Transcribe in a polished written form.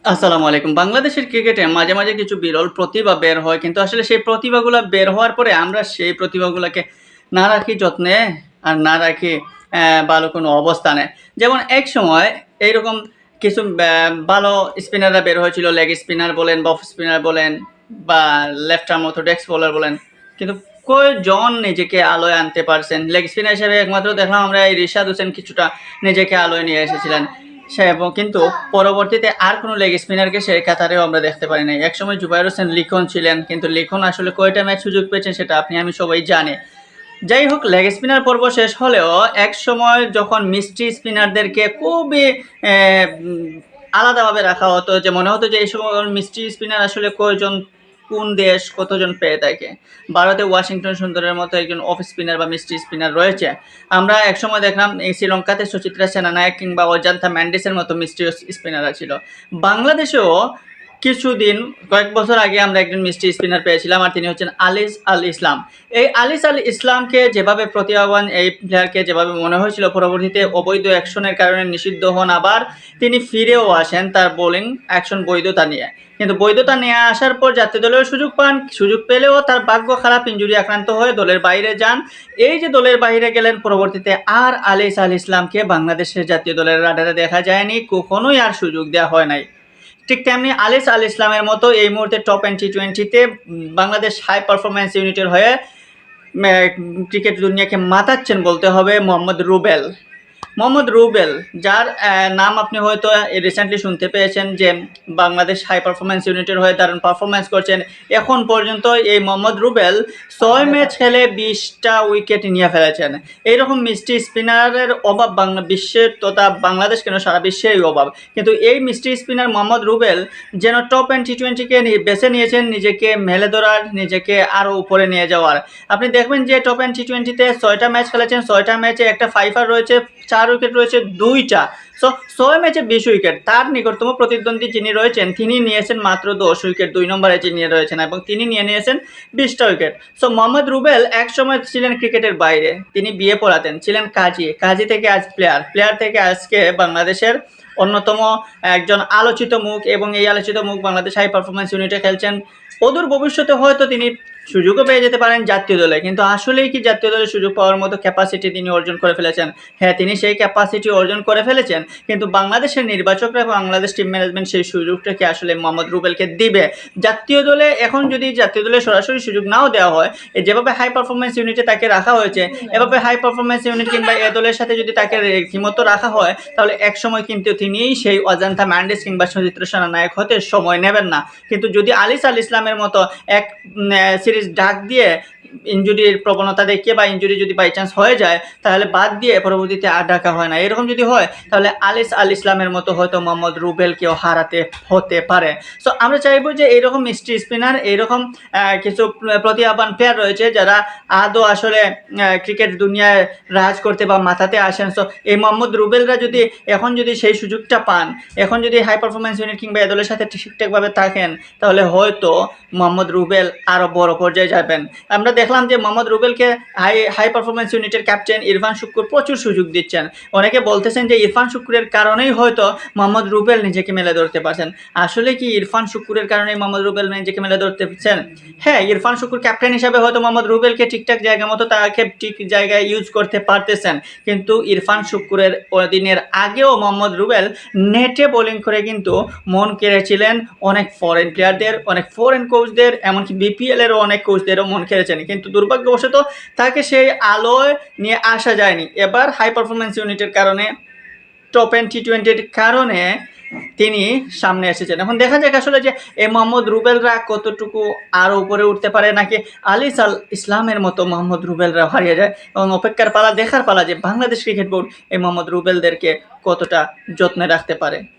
আসসালামু আলাইকুম। বাংলাদেশের ক্রিকেটে মাঝে, মাঝে কিছু বিরল প্রতিভা বের হয়। কিন্তু আসলে সেই প্রতিভাগুলা বের হওয়ার পরে আমরা সেই প্রতিভাগুলাকে না রাখি যত্নে আর না রাখি ভালো কোনো অবস্থানে। যেমন একসময় এইরকম কিছু ভালো স্পিনাররা বের হয়েছিল। লেগ স্পিনার বলেন, অফ স্পিনার বলেন বা লেফট আর্ম অর্থোডক্স বোলার বলেন। কিন্তু কয়জন নিজেকে আলোয় আনতে পারছেন? লেগ স্পিনার হিসেবে একমাত্র দেখলাম আমরা এই রিশাদ হোসেন কিছুটা নিজেকে আলোয় নিয়ে এসেছিলেন। সে এবং কিন্তু পরবর্তীতে আর কোনো লেগ স্পিনারকে সে কাতারেও আমরা দেখতে পারি নাই। একসময় জুবায়ের হোসেন লিখন ছিলেন, কিন্তু লিখন আসলে কয়টা ম্যাচ সুযোগ পেয়েছেন সেটা আপনি আমি সবাই জানি। যাই হোক, লেগ স্পিনার পর্ব শেষ হলেও একসময় যখন মিস্ট্রি স্পিনারদেরকে খুবই আলাদাভাবে রাখা হতো, যে মনে হতো যে এই সময় মিস্ট্রি স্পিনার আসলে কয়জন, কোন দেশ কতজন পেয়ে থাকে। ভারতে ওয়াশিংটন সুন্দরের মতো একজন অফ স্পিনার বা মিস্ট্রি স্পিনার রয়েছে। আমরা একসময় দেখলাম এই শ্রীলঙ্কাতে সুচিত্রা সেনানায়ক কিংবা অজান্তা ম্যান্ডিসের মতো মিস্ট্রি স্পিনাররা ছিল। বাংলাদেশেও কিছুদিন কয়েক বছর আগে আমরা একজন মিস্ট্রি স্পিনার পেয়েছিলাম, আর তিনি হচ্ছেন আলিস আল ইসলাম। এই আলিস আল ইসলামকে যেভাবে প্রতিভাবান এই প্লেয়ারকে যেভাবে মনে হয়েছিল, পরবর্তীতে অবৈধ অ্যাকশনের কারণে নিষিদ্ধ হন, আবার তিনি ফিরেও আসেন তার বোলিং অ্যাকশন বৈধতা নিয়ে। কিন্তু বৈধতা নিয়ে আসার পর জাতীয় দলেও সুযোগ পান, সুযোগ পেলেও তার ভাগ্য খারাপ, ইনজুরি আক্রান্ত হয়ে দলের বাইরে যান। এই যে দলের বাইরে গেলেন, পরবর্তীতে আর আলিস আল ইসলামকে বাংলাদেশের জাতীয় দলের রাডারে দেখা যায়নি, কখনোই আর সুযোগ দেওয়া হয় নাই। ঠিক তেমনি আলিস আল ইসলামের মতো এই মুহূর্তে টপ টি20তে বাংলাদেশ হাই পারফরমেন্স ইউনিটের হয়ে ক্রিকেট দুনিয়াকে মাতাচ্ছেন বলতে হবে মোহাম্মদ রুবেল। মোহাম্মদ রুবেল, যার নাম আপনি হয়তো রিসেন্টলি শুনতে পেয়েছেন, যে বাংলাদেশ হাই পারফরমেন্স ইউনিটের হয়ে দারুণ পারফরমেন্স করছেন। এখন পর্যন্ত এই মোহাম্মদ রুবেল 6 ম্যাচ খেলে 20টা উইকেট নিয়ে ফেলেছেন। এইরকম মিস্ট্রি স্পিনারের অভাব বিশ্বের তথা বাংলাদেশ কেন সারা বিশ্বেই অভাব। কিন্তু এই মিস্ট্রি স্পিনার মোহাম্মদ রুবেল যেন টপ টি20কে বেছে নিয়েছেন নিজেকে মেলে ধরার, নিজেকে আরও উপরে নিয়ে যাওয়ার। আপনি দেখবেন যে টপ টি20তে 6টা ম্যাচ খেলেছেন, 6টা ম্যাচে একটা ফাইফার রয়েছে, 4 উইকেট রয়েছে 2টা। সো 6 ম্যাচে 20 উইকেট। তার নিকটতম প্রতিদ্বন্দ্বী যিনি রয়েছেন তিনি নিয়েছেন মাত্র 10 উইকেট, 2 নম্বরে যিনি রয়েছেন, এবং তিনি নিয়ে নিয়েছেন 20টা উইকেট। সো মোহাম্মদ রুবেল এক সময় ছিলেন ক্রিকেটের বাইরে, তিনি বিয়ে পড়াতেন, ছিলেন কাজী, কাজী থেকে আজ প্লেয়ার, প্লেয়ার থেকে আজকে বাংলাদেশের অন্যতম একজন আলোচিত মুখ, এবং এই আলোচিত মুখ বাংলাদেশ হাই পারফরমেন্স ইউনিটে খেলছেন। অদূর ভবিষ্যতে হয়তো তিনি সুযোগও পেয়ে যেতে পারেন জাতীয় দলে, কিন্তু আসলেই কি জাতীয় দলে সুযোগ পাওয়ার মতো ক্যাপাসিটি তিনি অর্জন করে ফেলেছেন? হ্যাঁ, তিনি সেই ক্যাপাসিটি অর্জন করে ফেলেছেন, কিন্তু বাংলাদেশের নির্বাচকরা, বাংলাদেশ টিম ম্যানেজমেন্ট সেই সুযোগটা কি আসলে মোহাম্মদ রুবেলকে দিবে? জাতীয় দলে এখন যদি জাতীয় দলে সরাসরি সুযোগ নাও দেওয়া হয়, যেভাবে হাই পারফরমেন্স ইউনিটে তাকে রাখা হয়েছে, এভাবে হাই পারফরমেন্স ইউনিট কিংবা এ দলের সাথে যদি তাকে রীতিমতো রাখা হয়, তাহলে এক সময় কিন্তু তিনিই সেই অজান্তা ম্যান্ডিস কিংবা সুচিত্র সেনানায়ক হতে সময় নেবেন না। কিন্তু যদি আলিস আল ইসলামের মতো এক সিরিজ ডাক দিয়ে ইনজুরির প্রবণতা দেখিয়ে, বা ইনজুরি যদি বাই চান্স হয়ে যায় তাহলে বাদ দিয়ে পরবর্তীতে আর ডাকা হয় না, এরকম যদি হয় তাহলে আলিস আল ইসলামের মতো হয়তো মোহাম্মদ রুবেলকেও হারাতে হতে পারে। সো আমরা চাইবো যে এইরকম মিস্ট্রি স্পিনার, এইরকম কিছু প্রতিভাবান প্লেয়ার রয়েছে যারা আদৌ আসলে ক্রিকেট দুনিয়ায় রাজ করতে বা মাথাতে আসেন। সো এই মোহাম্মদ রুবেলরা যদি এখন যদি সেই সুযোগটা পান, এখন যদি হাই পারফরমেন্স ইউনিট কিংবা এ দলের সাথে ঠিকঠাকভাবে থাকেন, তাহলে হয়তো মোহাম্মদ রুবেল আরও বড় পর্যায়ে যাবেন। আমরা দেখলাম যে মোহাম্মদ রুবেলকে হাই পারফরমেন্স ইউনিটের ক্যাপ্টেন ইরফান শুক্কুর প্রচুর সুযোগ দিচ্ছেন। অনেকে বলতেছেন যে ইরফান শুক্কুরের কারণেই হয়তো মোহাম্মদ রুবেল নিজেকে মেলে ধরতে পারছেন। আসলে কি ইরফান শুক্কুরের কারণেই মোহাম্মদ রুবেল নিজেকে মেলে ধরতে পারছেন? হ্যাঁ, ইরফান শুক্কুর ক্যাপ্টেন হিসাবে হয়তো মোহাম্মদ রুবেলকে ঠিকঠাক জায়গা মতো তাকে ঠিক জায়গায় ইউজ করতে পারতেছেন, কিন্তু ইরফান শুক্কুরের দিনের আগেও মোহাম্মদ রুবেল নেটে বোলিং করে কিন্তু মন কেড়েছিলেন অনেক ফরেন প্লেয়ারদের, অনেক ফরেন কোচদের, এমনকি বিপিএলেরও অনেক কোচদেরও মন কেড়েছেন, কিন্তু দুর্ভাগ্যবশত তাকে সেই আলোয় নিয়ে আসা যায়নি। এবার হাই পারফরমেন্স ইউনিটের কারণে, টপ টি20-র কারণে তিনি সামনে এসেছেন। এখন দেখা যাক আসলে যে এই মোহাম্মদ রুবেলরা কতটুকু আরও উপরে উঠতে পারে, নাকি আলিস আল ইসলামের মতো মোহাম্মদ রুবেলরা হারিয়ে যায়। এবং অপেক্ষার পালা, দেখার পালা যে বাংলাদেশ ক্রিকেট বোর্ড এই মোহাম্মদ রুবেলদেরকে কতটা যত্নে রাখতে পারে।